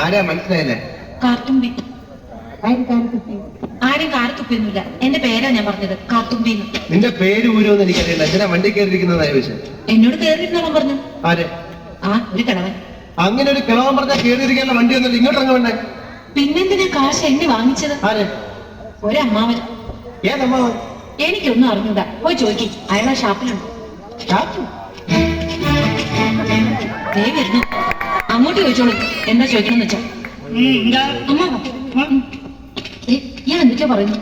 ആരാ മനസ്സിലായില്ലേ? കാർത്തുമ്പി. ആരും കാർത്തുപ്പിയൊന്നുമില്ല, എന്റെ പേരാ ഞാൻ പറഞ്ഞത്, കാർത്തുമ്പി. നിന്റെ പേര് ഊരുമെന്ന് എനിക്കറിയില്ല. എന്തിനാ വണ്ടി കയറിയിരിക്കുന്നതായ വിഷയം? എന്നോട് കയറിയിരുന്നോളം പറഞ്ഞു. ആര്? ഒരു കിളവൻ. അങ്ങനെ ഒരു കിളവൻ പറഞ്ഞാൽ കയറിയിരിക്കാനുള്ള വണ്ടി ഒന്നും ഇങ്ങോട്ട് ഇറങ്ങണ്ടേ? പിന്നെന്തിനാ കാശ് എണ്ണി വാങ്ങിച്ചത്? ആര്? ഒരമ്മാവൻ. ഏതമ്മാവൻ? എനിക്കൊന്നും അറിഞ്ഞൂടാ, പോയി ചോദിക്കും, അയാളാ ഷാപ്പിലുണ്ട്. വരുന്നു, അങ്ങോട്ട് ചോദിച്ചോളൂ എന്താ ചോദിക്കണമെന്ന് വെച്ചാ. അമ്മാവ ഞാൻ എന്തൊക്കെയാ പറയുന്നു?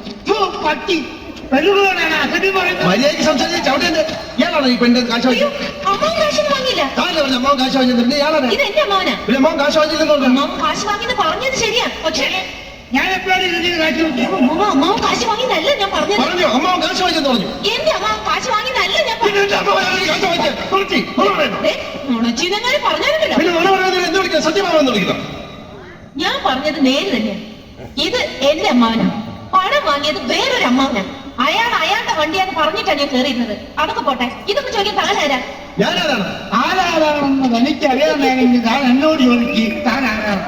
മര്യാദയ്ക്ക് സംസാരിച്ച് ചവിട്ടേണ്ട. ഇയാളാണോ ഈ പെണ്ണ് കാശ് വാങ്ങിയത്? അമ്മാവൻ കാശൊന്നും വാങ്ങിയില്ല. അമ്മാവൻ കാശ് വാങ്ങിയത് ഇയാളാണ്. ഇത് എന്റെ അമ്മാവനാ. അമ്മാവൻ കാശ് വാങ്ങിയില്ലെന്ന് പറഞ്ഞു. അമ്മാവൻ കാശ് വാങ്ങിയെന്ന് പറഞ്ഞത് ശരിയാ, പക്ഷേ ഞാൻ എപ്പോഴാണ് അമ്മാവൻ കാശ് വാങ്ങിയതല്ല ഞാൻ പറഞ്ഞത്. പറഞ്ഞു അമ്മാവൻ കാശ് വാങ്ങിച്ചെന്ന് പറഞ്ഞു. എന്റെ അമ്മാവൻ കാശ് വാങ്ങിയതല്ല ഞാൻ പറഞ്ഞത്. ഞാൻ പറഞ്ഞത് നേര് തന്നെയാണ്. ഇത് എന്റെ അമ്മാവനാണ്. പണം വാങ്ങിയത് വേറൊരു അമ്മാവനാണ്. അയാൾ അയാളുടെ വണ്ടിയാന്ന് പറഞ്ഞിട്ടാണ് ഞാൻ കയറിയിരുന്നത്. അതൊക്കെ പോട്ടെ, ഇതൊക്കെ ചോദിക്കാൻ താനാരാ? ആരാണെന്ന് എനിക്കറിയാമെങ്കിൽ താൻ എന്നോട് ചോദിക്കും താൻ ആരാണ്.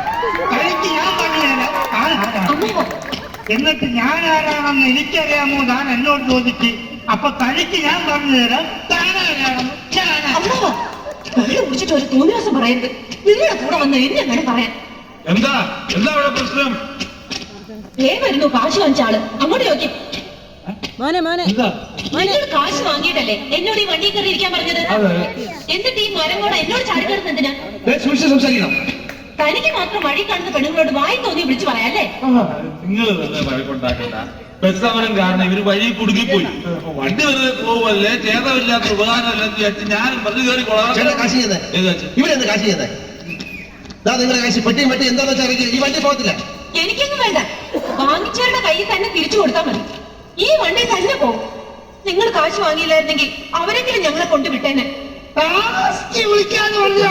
തനിക്ക് ഞാൻ പറഞ്ഞുതരാം താൻ ആരാണ്. എന്നിട്ട് ഞാൻ ആരാണെന്ന് എനിക്കറിയാമോ താൻ എന്നോട് ചോദിച്ച്. അപ്പൊ തനിക്ക് ഞാൻ പറഞ്ഞുതരാം താൻ ആരാണെന്ന്. കുടിച്ചിട്ട് ഒരു തോന്നിവാസം പറയരുത്. നിങ്ങളുടെ കൂടെ വന്ന് എന്നെ വേണം പറയാൻ. എന്താ അവിടെ പ്രശ്നം? വരുന്നു കാശ് വാങ്ങിച്ച ആള്. അങ്ങോട്ട് നോക്കി. എന്നോട് കാശ് വാങ്ങിയിട്ടല്ലേ എന്നോട് ഈ വണ്ടി കയറി ഇരിക്കാൻ പറഞ്ഞത്? എന്നിട്ട് ഈ മരം കൂടെ എന്നോട് ചാടിക്കടുത്ത് എന്തിനാ? തനിക്ക് മാത്രം വഴി കാണുന്ന പെണ്ണുങ്ങളോട് വായി തോന്നി വിളിച്ചു പറയാല്ലേ? നിങ്ങൾ വഴക്കുണ്ടാക്കണ്ട. ബസ്സമരം കാരണം ഇവര് വഴി കുടുങ്ങിപ്പോയി. വണ്ടി വെറുതെ പോവല്ലേ, ചേതമില്ലാത്ത ഉപകാരമില്ലാന്ന് വിചാരിച്ച് ഞാനും പറഞ്ഞു കയറി കൊള്ളാം. ഇവരെന്താ കാശ് ചെയ്യുന്നത്? നിങ്ങളുടെ കാശ് പെട്ടിയും പെട്ടി എന്താന്ന് വെച്ചാൽ ഈ വണ്ടി പോകത്തില്ല. എനിക്കൊന്നും വേണ്ട, വാങ്ങിച്ചവരുടെ കയ്യിൽ തന്നെ തിരിച്ചു കൊടുത്താൽ മതി. ഈ വണ്ടി തന്നെ പോകും. നിങ്ങൾ കാശ് വാങ്ങിയില്ലായിരുന്നെങ്കിൽ അവരെങ്കിലും ഞങ്ങളെ കൊണ്ടുവിട്ടേനെ. വിളിക്കാന്ന് പറഞ്ഞ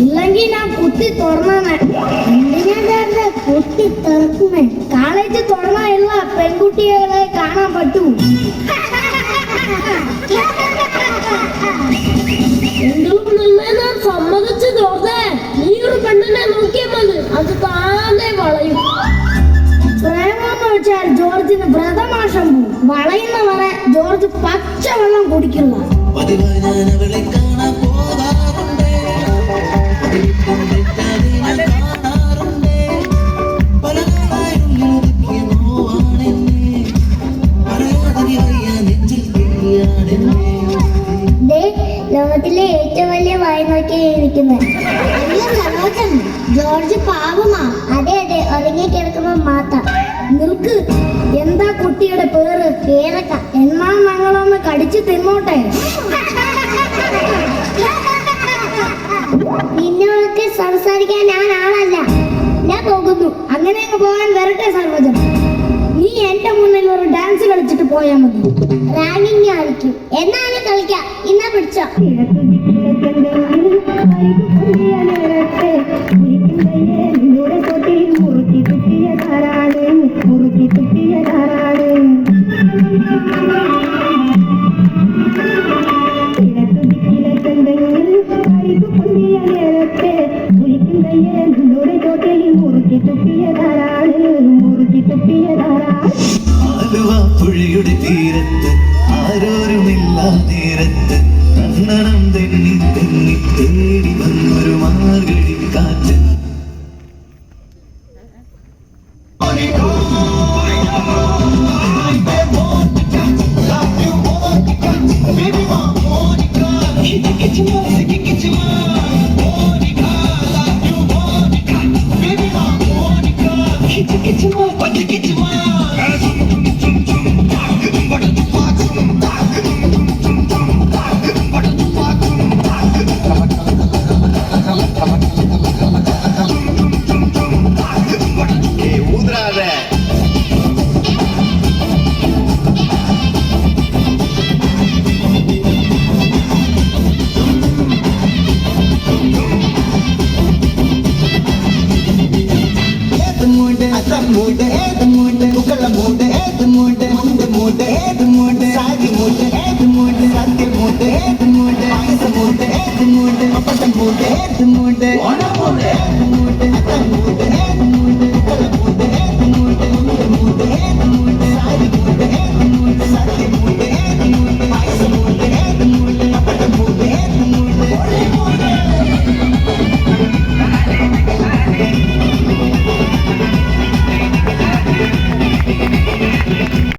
ഇല്ലെങ്കിൽ ഞാൻ കുത്തി തുറന്നേ. എന്തിനാ കുത്തി തുറക്കുന്നേ? കോളേജ് തുറന്ന എല്ലാ പെൺകുട്ടികളെ കാണാൻ പറ്റൂ. സമ്മതിച്ചു തോന്നേ. നീ ഒരു പെണ്ണിനെ നോക്കിയാൽ മതി, അത് താനെ വളയും. പ്രേമെന്ന് വെച്ചാൽ ജോർജിന് വ്രതമാഷം പോവും. വളയുന്നവരെ ജോർജ് പച്ചവെള്ളം കുടിക്കുന്ന. ലോകത്തിലെ ഏറ്റവും വലിയ വായി നോക്കിയിരിക്കുന്നത് ജോർജ് പാവമാ. അതെ അതെ, ഒതുങ്ങി കിടക്കുമ്പോ മാത്രം. നിൽക്ക്, എന്താ കുട്ടിയുടെ പേര്? പേരക്ക. എന്നാ ഞങ്ങളൊന്ന് കടിച്ചു തിന്നോട്ടെ. നിന്നോടൊക്കെ സംസാരിക്കാൻ ഞാൻ ആളല്ല. ഞാൻ പോകുന്നു. അങ്ങനെ അങ്ങ് പോകാൻ വരട്ടെ സർവ്വജം. നീ എന്റെ മുന്നിൽ ഒരു ഡാൻസ് കളിച്ചിട്ട് പോയാൽ മതി. റാഗിങ് ആയിരിക്കും. എന്നാലും കളിക്കാം. ഇന്നാ പിടിച്ചോ. പുഴയുടെ തീരത്ത് ആരോരുമില്ല നേരത്ത് കണ്ണണം തെന്നി തെന്നി തേടി വന്നൊരു മാർഗഴി കാറ്റ് ഊദ്രാതെ മൂട് അസമൂട് ഏത് മൂട് മുകളമൂട് ഏത് മൂട് മുണ്ട് ഏത് മൂട് സാരി മൂട് ഏത് മൂട് സത്യ മൂട് ഏത് മൂട് പായസമൂട് ഏത് മൂട് പപ്പട്ടം മൂട് ഏത് മൂട് ഓണമൂട് ഏത് മൂട് അസമൂട് ഏത് മൂട് മുകളമൂട് ഏത് മൂട് മുണ്ട് ഏത് മൂട് സാരി മൂട് ഏത് മൂട് സത്യ മൂട് ഏത് മൂട് പായസമൂട് ഏത് മൂട് പപ്പട്ടം മൂട് ഏത് മൂട്